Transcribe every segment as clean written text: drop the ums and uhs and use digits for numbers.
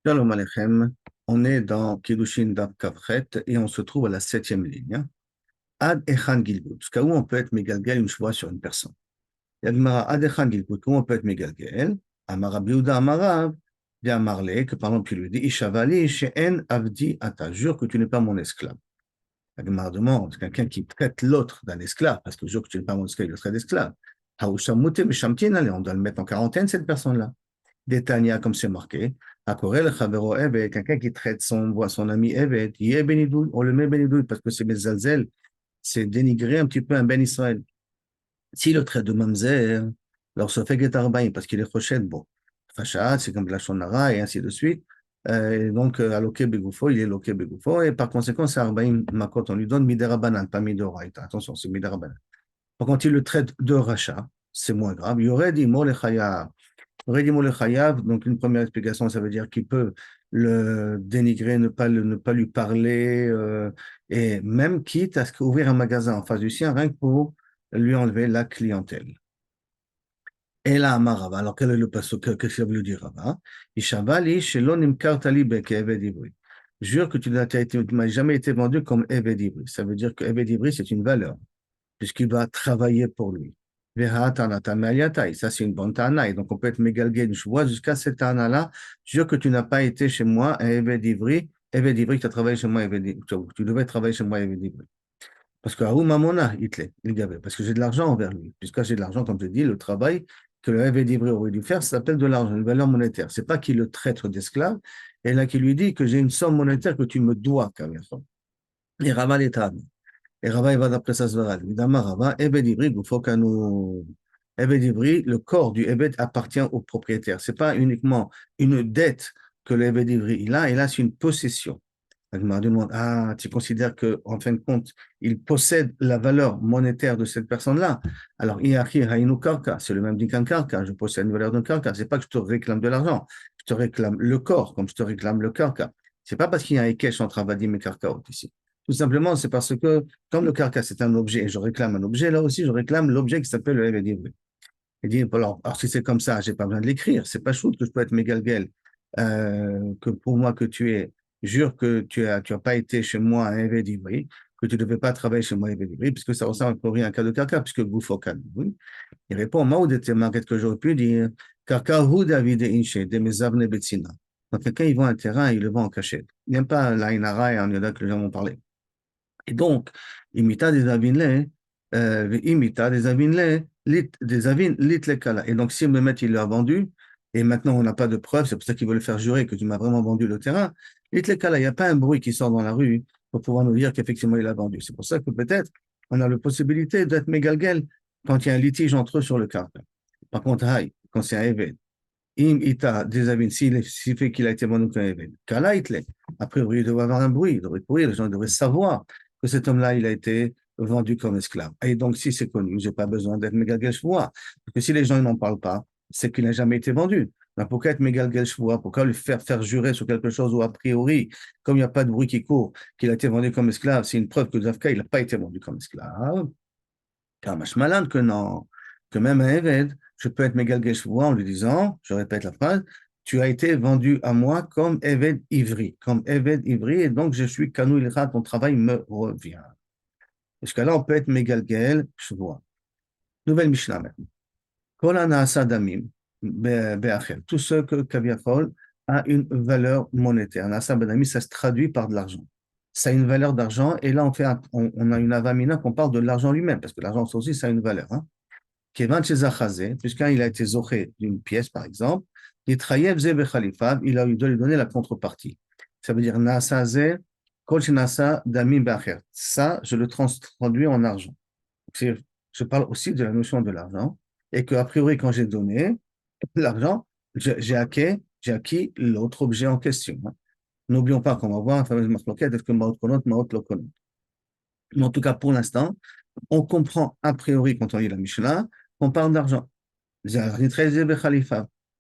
Shalom Aleichem, on est dans Kiddushin Daf Kavchet et on se trouve à la septième ligne. Ad Echan Gilgul, jusqu'à où on peut être Megalgel une fois sur une personne. Yagmara Ad Echan Gilgul, où on peut être Megalgel, Amara Biouda Amara, bien Marley, que par exemple il lui dit Ishavali She'en Avdi Ata, jure que tu n'es pas mon esclave. Yagmara demande, quelqu'un qui traite l'autre d'un esclave, parce que jure que tu n'es pas mon esclave, il le traite d'esclave. Haushamute Meshamtin, allez, on doit le mettre en quarantaine, cette personne-là. Détania, comme c'est marqué, Akorel Chavero Eved, quelqu'un qui traite son ami Eved, Yé Benidoui, on le met Benidoui parce que c'est Bezalzel, c'est dénigrer un petit peu un Ben Israël. S'il le traite de Mamzer, alors ça fait Getarbaïm parce qu'il est Choshed, bon, Fachat, c'est comme la Shonara et ainsi de suite. Et donc, à Loké Begoufo, il est Loké Begoufo, et par conséquent, c'est Arbaïm Makot, on lui donne Miderabanan, pas Midoraita. Attention, c'est Miderabanan. Par contre, il le traite de Racha, c'est moins grave. Il y aurait dit Molechaya. Redimo le chayav, donc une première explication, ça veut dire qu'il peut le dénigrer, ne pas lui parler, et même quitte à ouvrir un magasin en face du sien, rien que pour lui enlever la clientèle. Et là, Amarava, alors quel est le passage que ça veut dire Rava? Ishabali, shelo nimkar tali ke'eved ivri. Jure que tu n'as jamais été vendu comme Eved Ivri. Ça veut dire que Eved Ivri, c'est une valeur puisqu'il va travailler pour lui. Ça, c'est une bonne tana. Et donc, on peut être mégalgué une fois jusqu'à cette tana-là. Jure que tu n'as pas été chez moi un Eved Ivri. Eved Ivri, tu as travaillé chez moi, tu devais travailler chez moi, Eved Ivri. Parce que Aou Mamona, il gavait. Parce que j'ai de l'argent envers lui. Puisque j'ai de l'argent, comme je dis, le travail que le Eved Ivri aurait dû faire, ça s'appelle de l'argent, une valeur monétaire. C'est pas qu'il le traite d'esclave. Et là, qui lui dit que j'ai une somme monétaire que tu me dois, Kamerson. Et Raval est et Rava, il va d'après sa svara. Évidemment, Rava, Ebed Ivri, il faut qu'à nous. Ebed Ivri, le corps du Ebed appartient au propriétaire. Ce n'est pas uniquement une dette que le Ebed Ivri il a, c'est une possession. Agmar demande, ah, tu considères qu'en fin de compte, il possède la valeur monétaire de cette personne-là. Alors, Iachi Hainu Karka, c'est le même dit qu'un Karka, je possède une valeur de Karka. C'est pas que je te réclame de l'argent, je te réclame le corps, comme je te réclame le Karka. C'est pas parce qu'il y a un Ekech entre Avadim et Karkaot ici. Tout simplement, c'est parce que, comme le Karka, c'est un objet, et je réclame un objet, là aussi, je réclame l'objet qui s'appelle le Eved Ivri. Il dit, alors, si c'est comme ça, j'ai pas besoin de l'écrire. C'est pas chouette que je peux être mégalguel, que pour moi que tu es, jure que tu as pas été chez moi à Eved Ivri, que tu ne devais pas travailler chez moi à Eved Ivri, puisque ça ressemble à un cas de Karka, puisque Goufokan. Oui. Il répond, Maoud était marqué que j'aurais pu dire, Karka hu David et Inche, de mes avne betsina. Donc, quelqu'un, il vend un terrain, il le vend en cachette. Il n'aime pas l'Ainara et en Yoda que les gens vont parler. Et donc, imita des avinle, imita des avinle, des avin lit le kala. Et donc, si le maître il l'a vendu, et maintenant on n'a pas de preuve, c'est pour ça qu'il veut le faire jurer que tu m'as vraiment vendu le terrain, lit le kala, il n'y a pas un bruit qui sort dans la rue pour pouvoir nous dire qu'effectivement il a vendu. C'est pour ça que peut-être on a la possibilité d'être mégalguel quand il y a un litige entre eux sur le caractère. Par contre, quand c'est un évêque, im ita des avin, s'il fait qu'il a été vendu comme un évêque, kala itle, a priori il devrait avoir un bruit, il devrait courir, les gens devraient savoir que cet homme-là, il a été vendu comme esclave. Et donc, si c'est connu, je n'ai pas besoin d'être Megalgel Shvoua. Parce que si les gens n'en parlent pas, c'est qu'il n'a jamais été vendu. Donc, pourquoi être Megalgel Shvoua? Pourquoi lui faire jurer sur quelque chose où, a priori, comme il n'y a pas de bruit qui court, qu'il a été vendu comme esclave, c'est une preuve que Zafka, il n'a pas été vendu comme esclave. Car malin que non, que même un Eved, je peux être Megalgel Shvoua en lui disant, je répète la phrase, tu as été vendu à moi comme Eved Ivri, et donc je suis Kanou Ilra, ton travail me revient. Jusqu'à là, on peut être Megalgel, Shvoua. Nouvelle Mishnah maintenant. Kol Anaasa Damim, Be'achel. Tout ce que Kaviachol a une valeur monétaire. Anaasa Damim, ça se traduit par de l'argent. Ça a une valeur d'argent, et là, on a une avamina qu'on parle de l'argent lui-même, parce que l'argent aussi, ça a une valeur. Kevan Chezachazé, puisqu'il a été zoché d'une pièce, par exemple, il doit lui donner la contrepartie. Ça veut dire Naasa Ze, Kol Shenasa Damim Be'acher. Ça, je le traduis en argent. Je parle aussi de la notion de l'argent et qu'a priori, quand j'ai donné l'argent, j'ai acquis l'autre objet en question. N'oublions pas qu'on va voir la fameuse marque est-ce que Maot Konot, Maot Lokonot. Mais en tout cas, pour l'instant, on comprend a priori, quand on lit la Mishnah, qu'on parle d'argent.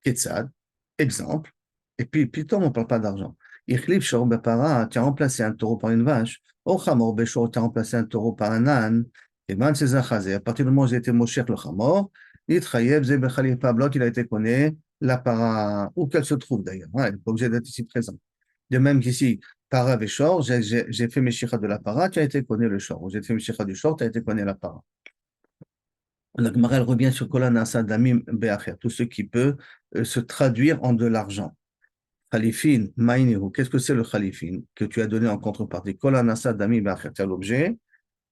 Ketsad, exemple, et puis plutôt on ne parle pas d'argent. Tu as remplacé un taureau par une vache. Ochamor Beshor, tu as remplacé un taureau par un âne. Et ben, c'est Zachazé. À partir du moment où j'ai été Mosher le Chamor, il a été connu la para, où qu'elle se trouve d'ailleurs, hein, elle n'est pas obligée d'être ici présente. De même qu'ici, para et shor, j'ai fait Meshicha de la para, tu as été connu le shor. J'ai fait Meshicha du shor, tu as été connu la para. La Gemara, elle revient sur Kola Nasa Damim Be'acher, tout ce qui peut se traduire en de l'argent. Khalifin, Maïnihu, qu'est-ce que c'est le Khalifin que tu as donné en contrepartie? Kola Nasa Damim Be'acher, tu as l'objet,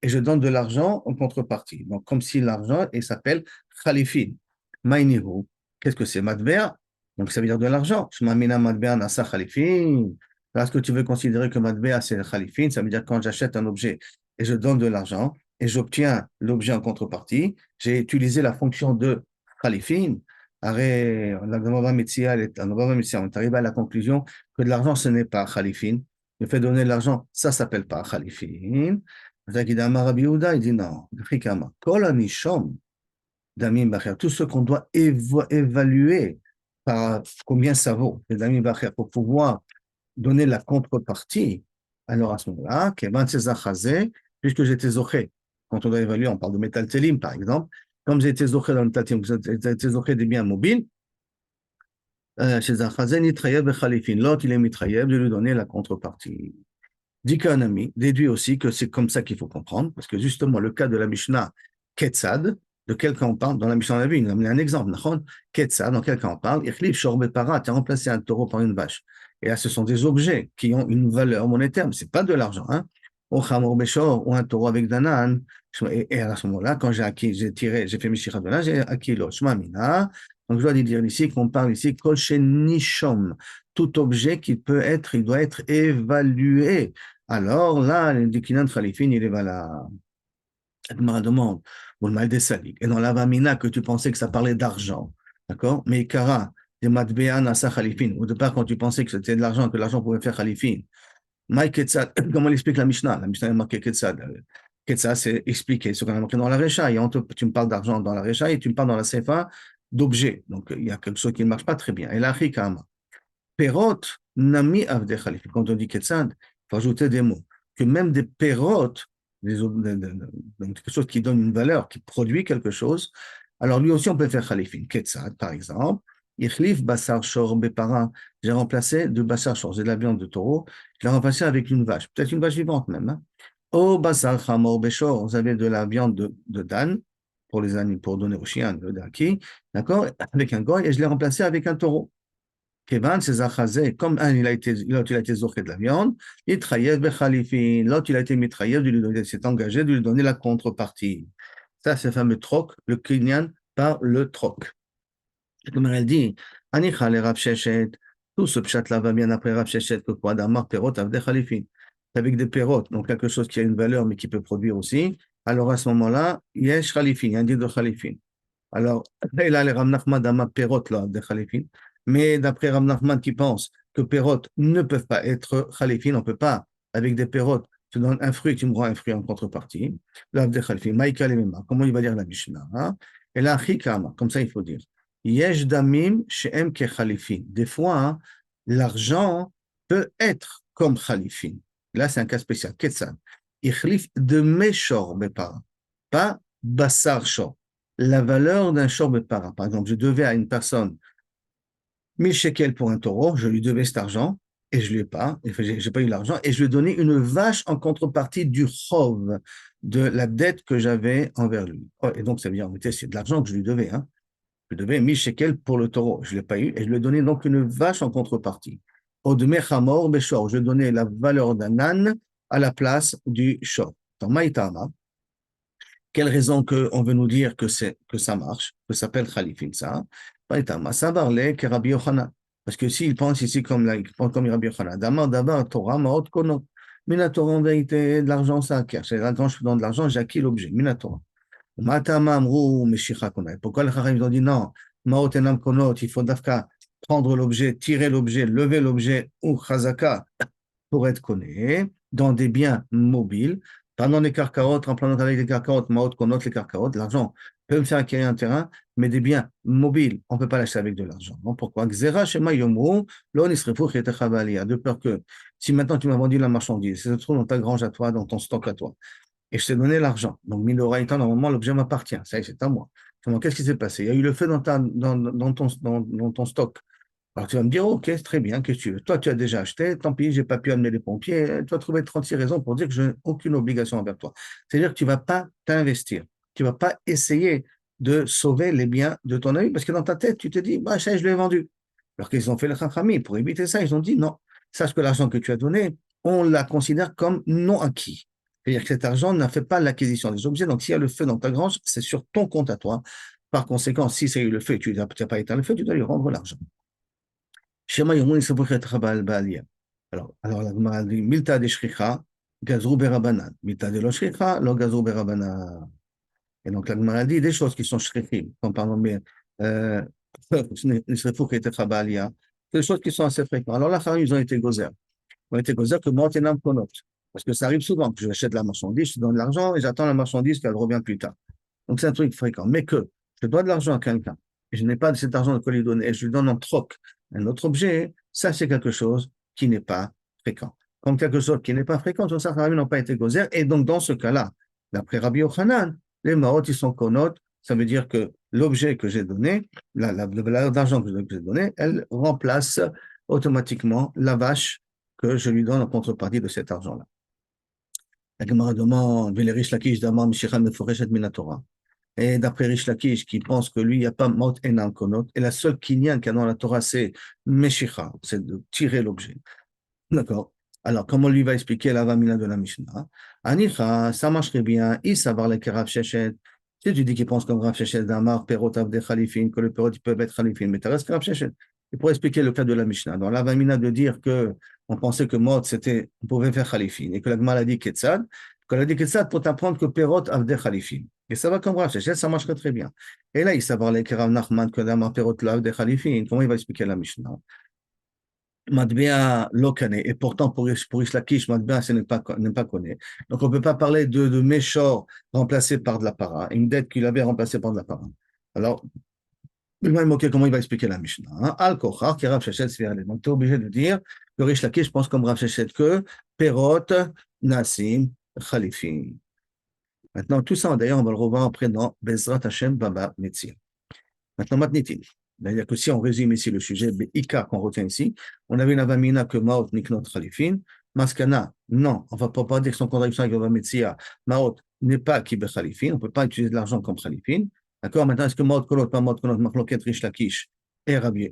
et je donne de l'argent en contrepartie. Donc, comme si l'argent, il s'appelle Khalifin. Maïnihu, qu'est-ce que c'est? Matbea, donc ça veut dire de l'argent. Shmamina Matbea Nasa Khalifin. Est-ce que tu veux considérer que Matbea, c'est Khalifin? Ça veut dire quand j'achète un objet et je donne de l'argent et j'obtiens l'objet en contrepartie, j'ai utilisé la fonction de Khalifin. Arrêt, la Gemara Metzia, on est arrivé à la conclusion que de l'argent, ce n'est pas Khalifin. Le fait de donner de l'argent, ça s'appelle pas Khalifin. Rabbi Yehuda, il dit non, Kol Anishom, Damim Bacher, tout ce qu'on doit évaluer par combien ça vaut, les Damim Bacher, pour pouvoir donner la contrepartie, alors à ce moment-là, Kevan César Chazé, puisque j'étais zoché, quand on doit évaluer, on parle de métal télim par exemple, comme j'étais zoché dans le métal télim, j'étais zoché des biens mobiles, César Chazé, Nitrayev et Khalifin, l'autre il est Mitrayev de lui donner la contrepartie. Dit qu'un ami déduit aussi que c'est comme ça qu'il faut comprendre, parce que justement, le cas de la Mishnah Ketzad, de quel cas on parle, dans la Mishnah, on a vu, il a amené un exemple, Ketzad, dans quel cas on parle, Ichlif Shorbe Para, tu as remplacé un taureau par une vache. Et là, ce sont des objets qui ont une valeur monétaire, mais ce n'est pas de l'argent. Hein. Ou Chamor Beshor, ou un taureau avec d'Anan. Et à ce moment-là, quand j'ai fait Mishira de là, j'ai acquis l'eau. Shmamina. Donc, je dois dire ici qu'on parle ici, Kolche Nishom. Tout objet qui peut être, il doit être évalué. Alors là, le Dikinan Khalifin, il est valable. La demande, ou le mal des saliques. Et dans la Vamina, que tu pensais que ça parlait d'argent, d'accord? Mais Ikara, des Matbea Nasa Khalifin, au départ, quand tu pensais que c'était de l'argent, que l'argent pouvait faire Khalifin, Mike Ketzad, comment il explique la Mishnah? La Mishnah est marquée Ketzad. Ketzad, c'est expliqué ce qu'on a marqué dans la Recha. Et tu me parles d'argent dans la Recha et tu me parles dans la Sefa d'objets. Donc, il y a quelque chose qui ne marche pas très bien. Et là, Rikama. Perot, Nami Avde Khalifin. Quand on dit Ketzad, il faut ajouter des mots. Que même des pérotes, donc quelque chose qui donne une valeur, qui produit quelque chose, alors lui aussi on peut faire Khalifin. Ketzad, par exemple. Ichlif Basar Shor Bepara. J'ai remplacé de Basar Shor, c'est de la viande de taureau, je l'ai remplacé avec une vache, peut-être une vache vivante même. Hein. Au Basar Chamor Beshor, vous avez de la viande de Dan, pour les animaux, pour donner aux chiens, de Daki, d'accord, avec un goy, et je l'ai remplacé avec un taureau. Kevan, c'est Zachazé, comme un, l'autre, il a été zoché de la viande, il trahiève Bechalifin, l'autre, il a été mitraïev, il s'est engagé de lui donner la contrepartie. Ça, c'est le fameux troc, le kinyan par le troc. Comme elle dit, Anicha le Rav Sheshet, tout ce pchat-là va bien après Rav Sheshet, que quoi, d'amar perot avde Khalifin. Avec des pérotes, donc quelque chose qui a une valeur mais qui peut produire aussi. Alors à ce moment-là, yesh Khalifin, il y a un dit de Khalifin. Alors, là, il a les Rav Nachman d'amar perot là, de Khalifin. Mais d'après Rav Nachman qui pense que perot ne peuvent pas être Khalifin, on ne peut pas, avec des pérotes, tu donnes un fruit, tu me rends un fruit en contrepartie. Là, de Khalifin, Maïka le comment il va dire la Mishnah? Hein? Et là, Chikama, comme ça il faut dire. Yesh damim she'em ke khalifin. Des fois, hein, l'argent peut être comme khalifin. Là, c'est un cas spécial. Ketsan. Ichlif de meshor bepara. Pas basar shor. La valeur d'un shor bepara. Par exemple, je devais à une personne 1000 shekels pour un taureau, je lui devais cet argent et je ne l'ai pas, j'ai pas eu l'argent et je lui ai donné une vache en contrepartie du chov, de la dette que j'avais envers lui. Oh, et donc, ça veut dire, c'est de l'argent que je lui devais, hein. Je devais 1000 shekels pour le taureau. Je ne l'ai pas eu et je lui ai donné donc une vache en contrepartie. Odme chamor beshor. Je donnais la valeur d'un âne à la place du shor. Dans Maïtama, quelle raison on veut nous dire que ça marche, que ça s'appelle Khalifin ça? Maïtama, ça parlait que Rabbi Yochanan. Parce que s'il pense ici comme Rabbi Yochanan, d'abord, Torah, Maot Kono. Minatora, en vérité, de l'argent, ça acquiert. C'est quand je donne de l'argent, j'acquis l'objet. Minatora. Pourquoi les Chachamim ont dit non, Maotenam Konot, il faut d'afka prendre l'objet, tirer l'objet, lever l'objet ou Chazaka pour être connu dans des biens mobiles, pas dans les carcarotes, remplaçant avec les carcarotes, Maot Konot, les carcarotes, l'argent peut me faire acquérir un terrain, mais des biens mobiles, on ne peut pas l'acheter avec de l'argent. Donc pourquoi Xera Shema Yomru, l'on de peur que si maintenant tu m'as vendu la marchandise, ça se trouve dans ta grange à toi, dans ton stock à toi et je t'ai donné l'argent. Donc, Miloraïta, normalement, l'objet m'appartient. Ça y est, c'est à moi. Qu'est-ce qui s'est passé? Il y a eu le feu dans ton stock. Alors tu vas me dire, ok, c'est très bien, qu'est-ce que tu veux? Toi, tu as déjà acheté, tant pis, j'ai pas pu amener les pompiers. Tu vas trouver 36 raisons pour dire que je n'ai aucune obligation envers toi. C'est-à-dire que tu ne vas pas t'investir. Tu ne vas pas essayer de sauver les biens de ton ami parce que dans ta tête, tu te dis, bah, ça, je l'ai vendu. Alors qu'ils ont fait le Khamkhami pour éviter ça, ils ont dit non. Sache que l'argent que tu as donné, on la considère comme non acquis. C'est-à-dire que cet argent n'a fait pas l'acquisition des objets. Donc, s'il y a le feu dans ta grange, c'est sur ton compte à toi. Par conséquent, si c'est eu le feu et tu n'as pas éteint le feu, tu dois lui rendre l'argent. Shema Yomun Isabukhet Rabal Baalia. Alors la Gemara dit Milta de Shricha, Gazrou Berabanan. Milta de lo Shricha, lo Gazrou Berabanan. Et donc la Gemara dit des choses qui sont shrichim, comme par exemple, euh, Isabukhet Rabalia, des choses qui sont assez fréquentes. Alors là, ils ont été gozer. Ils ont été gozer que moi, Tenam Konot. Parce que ça arrive souvent que j'achète la marchandise, je donne de l'argent et j'attends la marchandise qu'elle revient plus tard. Donc c'est un truc fréquent. Mais que je dois de l'argent à quelqu'un et je n'ai pas de cet argent de lui donner et je lui donne en troc un autre objet, ça c'est quelque chose qui n'est pas fréquent. Comme quelque chose qui n'est pas fréquent, tout ça, n'ont pas été gozer. Et donc dans ce cas-là, d'après Rabbi Yochanan, les maot, ils sont konotes, ça veut dire que l'objet que j'ai donné, la valeur d'argent que j'ai donné, elle remplace automatiquement la vache que je lui donne en contrepartie de cet argent-là. La Gemara demande, Rish Lakish d'Amar Mishicha Meforeshet Minatora. Et d'après Rish Lakish, qui pense que lui, il n'y a pas Mot Enam Konot, et la seule kinyan qu'il y a dans la Torah, c'est Meshicha, c'est de tirer l'objet. D'accord. Alors, comment lui va expliquer la Vamina de la Mishnah? Anicha, ça marcherait bien, il savoir les Rav Shechet. Si tu dis qu'il pense comme Rav Shechet d'Amar, Perot Avde Khalifin, que le Perot, ils peuvent être Khalifin, mais tu restes Rav Shechet. Et pour expliquer le cas de la Mishnah, dans la Vamina de dire que on pensait que Mot, c'était, on pouvait faire Khalifin, et que la Gemara a dit Ketzad, qu'elle a dit Ketzad pour t'apprendre que Perot Avde Khalifin. Et ça va comme Rav Shechet, ça marcherait très bien. Et là, il savoir les Rav Nachman, que d'Amar, Perot Avde Khalifin. Comment il va expliquer la Mishnah? Matbea Lokane, et pourtant pour Rish Lakish, Matbea n'est pas connu. Donc on ne peut pas parler de Méchor remplacé par de la para, une dette qu'il avait remplacée par de la para. Alors, comment il va expliquer la Mishnah? Al-Kochar, qui Rav Shechet Svirale. Donc tu es obligé de dire que Rish Lakish pense comme Rav Shechet que Perot, Nassim, Khalifin. Maintenant, tout ça, d'ailleurs, on va le revoir après dans Bezrat Hashem Baba Metzir. Maintenant, Matnitin. C'est-à-dire que si on résume ici le sujet, Ika qu'on retient ici, on avait une avamina que Maot Niknot Khalifin, Maskana, non, on ne va pas dire que son contradiction avec Avametsia, Maot n'est pas Kibe Khalifin, on ne peut pas utiliser de l'argent comme Khalifin. D'accord, maintenant, est-ce que Maot Kolot, pas Maot Kolot, Machloket Rish Lakish et Rabbi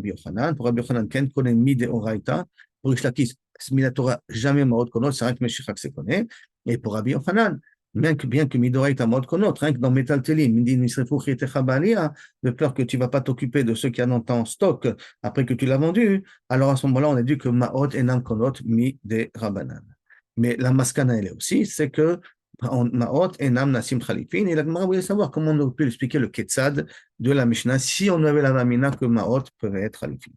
Yochanan, pour Rabbi Yochanan, Ken connaît Mide Oraita, pour Rish Lakish, Minatora, jamais Maot Kolot, c'est vrai que Meshichak se connaît, et pour Rabbi Yochanan, bien que Midoraita Maot Kolot, rien que dans Metal Telim, il dit Nisrefu Chitecha Balia, de peur que tu ne vas pas t'occuper de ceux qui en ont en stock après que tu l'as vendu, alors à ce moment-là, on a dit que Ma'ot enam konot mi de Rabanan. Mais la maskana, elle est aussi, c'est que Ma'ot enam nasim khalifin, et la Gemara voulait savoir comment on aurait pu expliquer le Ketzad de la Mishnah si on avait la Mamina que Ma'ot peuvent être khalifin.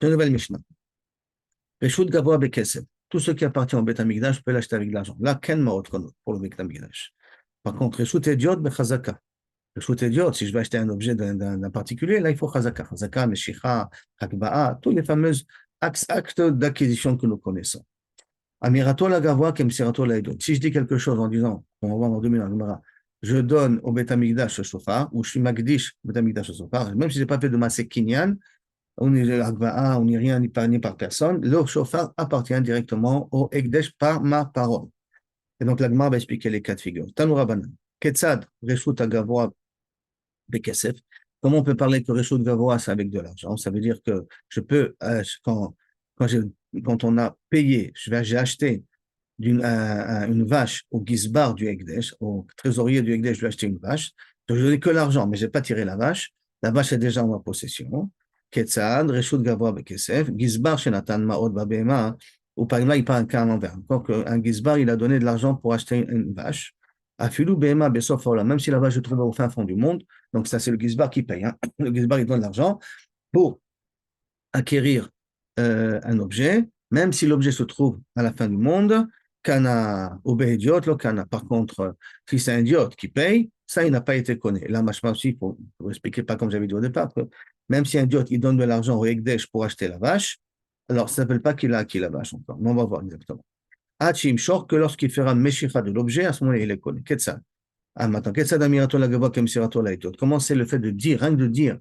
Une nouvelle Mishnah. Reshut Gavoa Bekesed. Tout ce qui appartient au Beth Amikdash peut l'acheter avec de l'argent. Là, Ken Ma'ot konot pour le Beth Amikdash. Par contre, Reshut Ediot Bechazaka. Le shoot idiot, si je vais acheter un objet d'un particulier, là, il faut Chazaka. Chazaka, Meshicha, Hakba'a, tous les fameux actes d'acquisition que nous connaissons. Amirato la gavoa, Kemsirato la idot. Si je dis quelque chose en disant, on va voir dans 2000 je donne au Beth Amikdash ce shofar, ou je suis Magdish au Beth Amikdash ce shofar, même si je n'ai pas fait de Masek Kinyan, on n'est Hakba'a, on n'est rien ni par personne, le shofar appartient directement au Ekdesh par ma parole. Et donc, l'Agma va expliquer les cas de figure. Tanoura Banan. Ketzad, Reshut Agavoa, Bekesef. Comment on peut parler que Reshut Gavoa, c'est avec de l'argent? Ça veut dire que je peux, quand on a payé, j'ai acheté une vache au Gizbar du Ekdesh, au trésorier du Ekdesh, je lui ai acheté une vache. Donc, je n'ai que l'argent, mais je n'ai pas tiré la vache. La vache est déjà en ma possession. Ketzad, Reshut Gavoa Bekesef, Gizbar Shenatan Maot Babema, ou par exemple, il parle un cas à l'envers. Donc, un Gizbar, il a donné de l'argent pour acheter une vache. Afilou Bema Besof Olam, même si la vache se trouve au fin fond du monde, donc ça c'est le Gizbar qui paye. Hein. Le Gizbar, il donne de l'argent pour acquérir un objet, même si l'objet se trouve à la fin du monde. Kana obé idiot, lo kana. Par contre, si c'est un idiot qui paye, ça, il n'a pas été connu. Là, je aussi, pour expliquer pas comme j'avais dit au départ, que même si un idiot, il donne de l'argent au Ekdesh pour acheter la vache, alors ça ne s'appelle pas qu'il a acquis la vache encore. Mais on va voir exactement. Hachim Shor, que lorsqu'il fera Meshicha de l'objet, à ce moment-là, il est connu. Qu'est-ce ça? Ah, maintenant, quel sadamirato la gavoa kemsirato la etot? Comment c'est le fait de dire, rien que de dire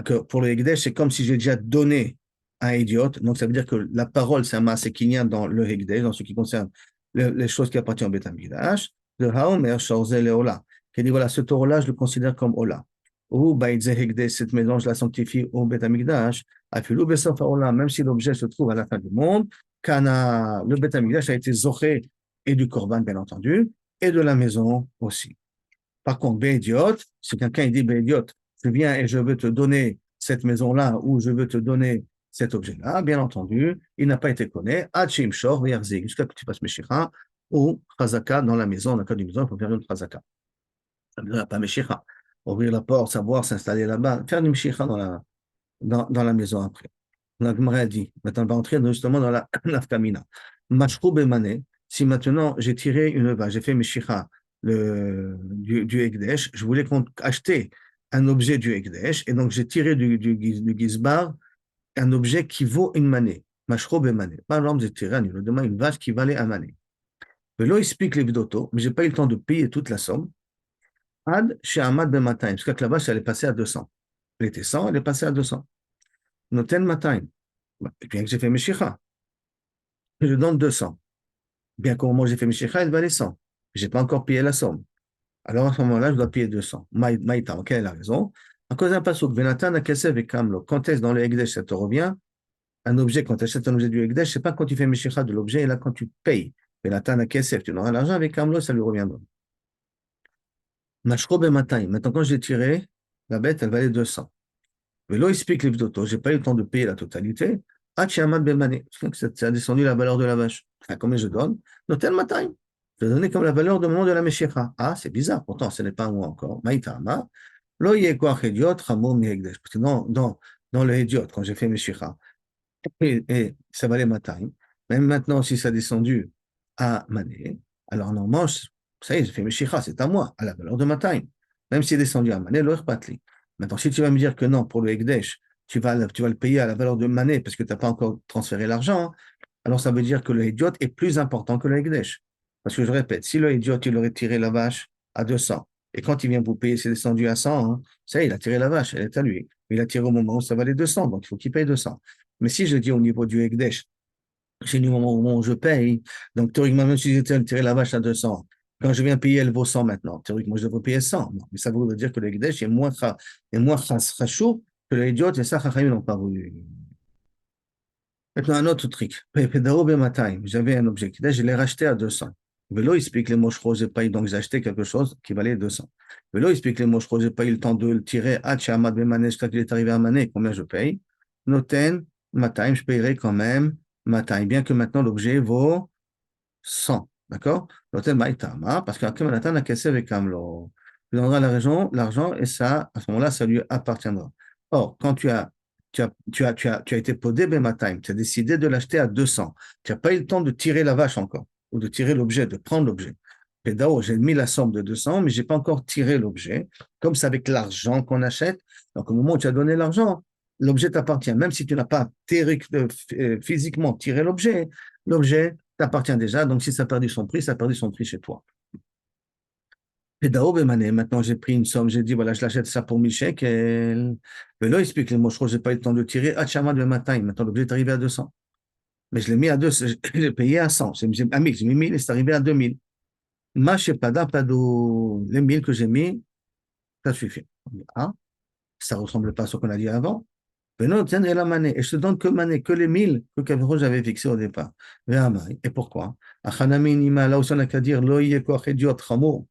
que pour le Hekdesh, c'est comme si j'ai déjà donné un idiote. Donc, ça veut dire que la parole, c'est un maaseh kinyan dans le Hekdesh, dans ce qui concerne les choses qui appartiennent au Beth Amikdash. Le Haomer, Shorze Leola, qui dit voilà, ce taureau-là, je le considère comme Ola. Ou Baïdze Hekdesh, cette maison, je la sanctifie au Beth Amikdash. Afilou Besof Ola, même si l'objet se trouve à la fin du monde, Kana, le Beth Amikdash a été zoché et du Korban, bien entendu, et de la maison aussi. Par contre, Bédiot, si quelqu'un dit Bédiot, je viens et je veux te donner cette maison-là ou je veux te donner cet objet-là, bien entendu, il n'a pas été connu, Hachim Shor, Verzig, jusqu'à ce que tu fasses Meshicha ou Chazaka dans la maison, dans le cas d'une maison, il faut faire une Chazaka. Ça veut dire pas Meshicha. Ouvrir la porte, savoir, s'installer là-bas, faire une Meshicha dans la maison après. La Gemara a dit, maintenant on va entrer justement dans la nafkamina. Mashrou bemane, si maintenant j'ai tiré une vache, j'ai fait Meshicha du Ekdesh, je voulais acheter un objet du Ekdesh, et donc j'ai tiré du Gizbar un objet qui vaut une manée. Mashrou bemane. Par exemple, j'ai tiré une vache qui valait un manée. Mais là, il explique les vidotos, mais j'ai pas eu le temps de payer toute la somme. Ad chez Ahmad ben Mataim, jusqu'à que la vache, elle est passée à 200. Elle était 100, elle est passée à 200. Noten Mataim. Bien que j'ai fait Meshicha, je donne 200. Bien qu'au moment où j'ai fait Meshicha, elle valait 100. Je n'ai pas encore payé la somme. Alors à ce moment-là, je dois payer 200. Maïta, ok, elle a raison. À cause d'un passouk, Venatan Akesef et Kamlo. Quand est-ce dans le Ekdesh, ça te revient? Un objet, quand tu achètes un objet du Ekdesh, c'est pas quand tu fais Meshicha de l'objet, et là, quand tu payes. Venatan Akesef, tu auras l'argent avec Kamlo, ça lui reviendra. Mashro Bematai. Maintenant, quand j'ai tiré, la bête, elle valait 200. Mais là, il explique les je n'ai pas eu le temps de payer la totalité. Hachiamad Bemane. Ça a descendu la valeur de la vache. À combien je donne? Notel Mataï. Je vais donner comme la valeur du moment de la Meshicha. Ah, c'est bizarre. Pourtant, ce n'est pas un mois encore. Maïtama. Lo Yekwa Hediot, Ramon Miegdesh. Parce que dans le Hediot, quand j'ai fait Meshicha, et ça valait Mataï. Même maintenant, si ça a descendu à Mané, alors normalement, ça y est, j'ai fait Meshicha, c'est à moi, à la valeur de Mataï. Même si c'est descendu à Mané, l'Oher Patli. Maintenant, si tu vas me dire que non, pour le Hekdesh, tu vas le payer à la valeur de Mané parce que tu n'as pas encore transféré l'argent, alors ça veut dire que le Hédiot est plus important que le Hekdesh. Parce que je répète, si le Hédiot, il aurait tiré la vache à 200, et quand il vient vous payer, c'est descendu à 100, hein, ça y est, il a tiré la vache, elle est à lui. Il a tiré au moment où ça valait 200, donc il faut qu'il paye 200. Mais si je dis au niveau du Hekdesh, c'est du moment où je paye, donc théoriquement, même si j'ai tiré la vache à 200, quand je viens payer, elle vaut 100 maintenant. Théoriquement, je devrais payer 100. Non, mais ça voudrait dire que le Hekdesh est moins chaud que le Hédiot, et ça, Chachamim n'ont pas voulu. Maintenant, un autre truc. J'avais un objet je l'ai racheté à 200. Vélo explique les moches roses, j'ai pas eu, donc j'ai acheté quelque chose qui valait 200. Vélo explique les moches roses, j'ai pas eu le temps de le tirer. Jusqu'à qu'il est arrivé à Mané, combien je paye? Noten, Mataim, je payerai quand même Mataim, bien que maintenant l'objet vaut 100. D'accord? Noten Maïtama, parce qu'après Manatan a cassé avec Amlo. Il donnera l'argent, et ça, à ce moment-là, ça lui appartiendra. Or, quand tu as été podé Bematim, tu as décidé de l'acheter à 200. Tu n'as pas eu le temps de tirer la vache encore, ou de tirer l'objet, de prendre l'objet. Pédao, j'ai mis la somme de 200, mais je n'ai pas encore tiré l'objet. Comme c'est avec l'argent qu'on achète, donc au moment où tu as donné l'argent, l'objet t'appartient. Même si tu n'as pas physiquement tiré l'objet t'appartient déjà. Donc si ça a perdu son prix, ça a perdu son prix chez toi. Pédao Bemané, maintenant j'ai pris une somme, j'ai dit voilà, je l'achète ça pour 1000 shekels. Mais là, il explique les mots, je crois que je n'ai pas eu le temps de tirer. Hachama de matin, maintenant l'objet est arrivé à 200. Mais je l'ai mis à 200, je l'ai payé à 100. J'ai mis 1000 et c'est arrivé à 2000. Ma pas d'ado, les 1000 que j'ai mis, ça suffit. Ah, ça ne ressemble pas à ce qu'on a dit avant. Mais non, tiens, et la manée. Et je te donne que manée, que les 1000 que Kavro j'avais fixé au départ. Et pourquoi? Achanami Nima, là aussi on n'a qu'à dire, lo yé koach idiot, chamo.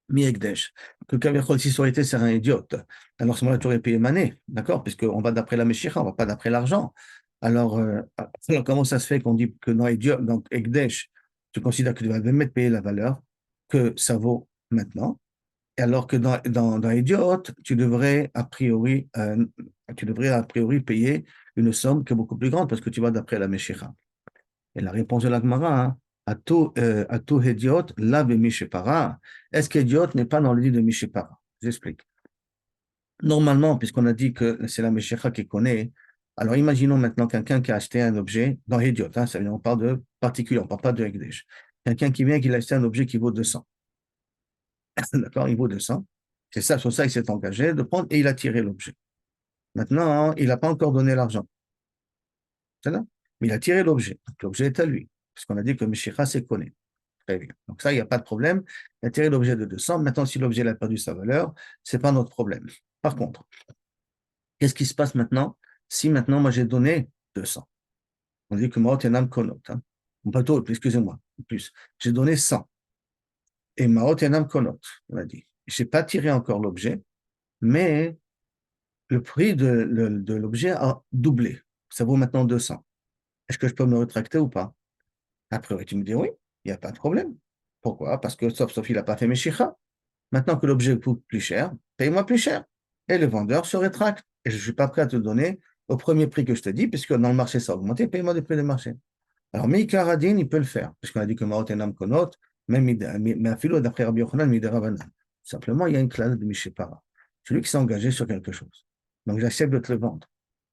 Mi-Ekdesh, que Kavechol, si ça aurait été, c'est un idiote. Alors, à ce moment-là, tu aurais payé Mané, d'accord? Puisqu'on va d'après la Meshicha, on va pas d'après l'argent. Alors, comment ça se fait qu'on dit que dans idiot, donc Ekdesh, tu considères que tu vas même payer la valeur que ça vaut maintenant, et alors que dans idiot, tu devrais a priori payer une somme qui est beaucoup plus grande parce que tu vas d'après la Meshicha. Et la réponse de la Gemara, hein, à tout Hédiot, là, Mishepara. Est-ce qu'Hédiot n'est pas dans le livre de Mishepara? J'explique. Normalement, puisqu'on a dit que c'est la Meshicha qui connaît, alors imaginons maintenant quelqu'un qui a acheté un objet dans Hédiot, hein, ça veut dire on parle de particulier, on ne parle pas de Hekdesh. Quelqu'un qui vient, qui a acheté un objet qui vaut 200. d'accord, il vaut 200. C'est ça, sur ça, il s'est engagé de prendre et il a tiré l'objet. Maintenant, il n'a pas encore donné l'argent. C'est là. Mais il a tiré l'objet. Donc, l'objet est à lui. Parce qu'on a dit que Meshicha, c'est connu. Très bien. Donc ça, il n'y a pas de problème. Il a tiré l'objet de 200. Maintenant, si l'objet a perdu sa valeur, ce n'est pas notre problème. Par contre, qu'est-ce qui se passe maintenant si maintenant, moi, j'ai donné 200? On dit que Maot Enam Konot. Hein. Ou plutôt, excusez-moi, plus. J'ai donné 100. Et Maot Enam Konot, on a dit. Je n'ai pas tiré encore l'objet, mais le prix de l'objet a doublé. Ça vaut maintenant 200. Est-ce que je peux me rétracter ou pas? Après, tu me dis oui, il n'y a pas de problème. Pourquoi? Parce que sauf il n'a pas fait Meshicha. Maintenant que l'objet coûte plus cher, paye-moi plus cher. Et le vendeur se rétracte. Et je ne suis pas prêt à te donner au premier prix que je te dis, puisque dans le marché, ça a augmenté, paye-moi des prix de marché. Alors, Meikar Adin, il peut le faire, puisqu'on a dit que Maot Enam Konot, même mais Philo, d'après Rabbi Yochanan, Midera Banan. Simplement, il y a une clause de Mishépara. Celui qui s'est engagé sur quelque chose. Donc, j'accepte de te le vendre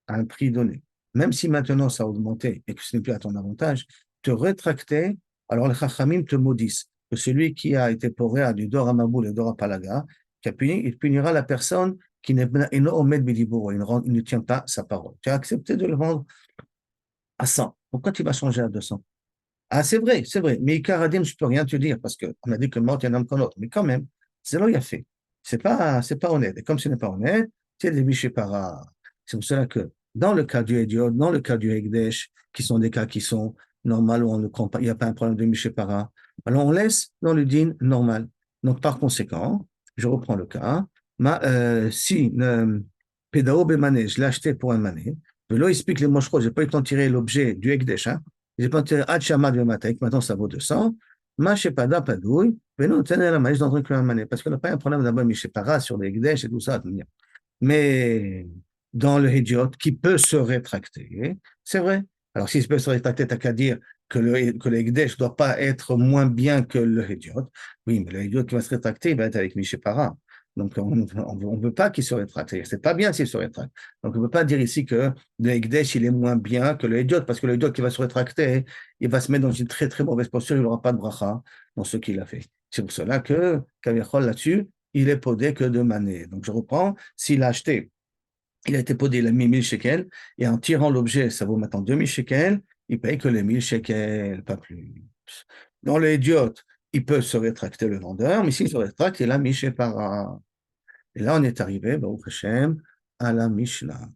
à un prix donné. Même si maintenant ça a augmenté et que ce n'est plus à ton avantage, te rétracter, alors les Chachamim te maudissent. Que celui qui a été poré à du Dor Amaboul et Dor Palaga, il punira la personne qui n'est pas, il ne tient pas sa parole. Tu as accepté de le vendre à 100. Pourquoi tu vas changer à 200? Ah, c'est vrai. Mais Ikaradim, je ne peux rien te dire parce qu'on a dit que mort, il y en a un qu'on autre. Mais quand même, c'est là où il a fait. C'est pas honnête. Et comme ce n'est pas honnête, c'est des bichés para. C'est pour cela que dans le cas du Ediot, dans le cas du Hekdesh, qui sont des cas qui sont normaux, où on ne comprend pas, il n'y a pas un problème de bichés para, alors on laisse dans le din normal. Donc par conséquent, je reprends le cas. Si Pédao Bemané, je l'ai acheté pour un mané, mais là, il explique les mochros, je n'ai pas eu le temps de tirer l'objet du Hekdesh, hein, j'ai pas tiré Hachamad Vematek, maintenant ça vaut 200. Machepada Padouille, mais non, tenez la maïs dans un mané, parce qu'on n'a pas un problème d'abord Michepara sur les Gdesh et tout ça. Mais dans le Hidiot, qui peut se rétracter, c'est vrai. Alors, s'il peut se rétracter, t'as qu'à dire que le Hekdesh ne doit pas être moins bien que le Hidiot. Oui, mais le Hidiot qui va se rétracter, il va être avec Michepara. Donc, on ne veut pas qu'il se rétracte. C'est pas bien s'il se rétracte. Donc, on ne peut pas dire ici que le Hekdesh, il est moins bien que le Hidiot, parce que le Hidiot qui va se rétracter, il va se mettre dans une très, très mauvaise posture, il n'aura pas de bracha dans ce qu'il a fait. C'est pour cela que, Kaviachol, là-dessus, il est podé que de mané. Donc, je reprends, s'il a acheté, il a été podé, il a mis 1000 shekels, et en tirant l'objet, ça vaut maintenant 2000 shekels, il paye que les 1000 shekels, pas plus. Dans le Hidiot, il peut se rétracter le vendeur, mais s'il se rétracte, il a mis chez Para. Et là, on est arrivé, Baruch Hashem, à la Mishnah.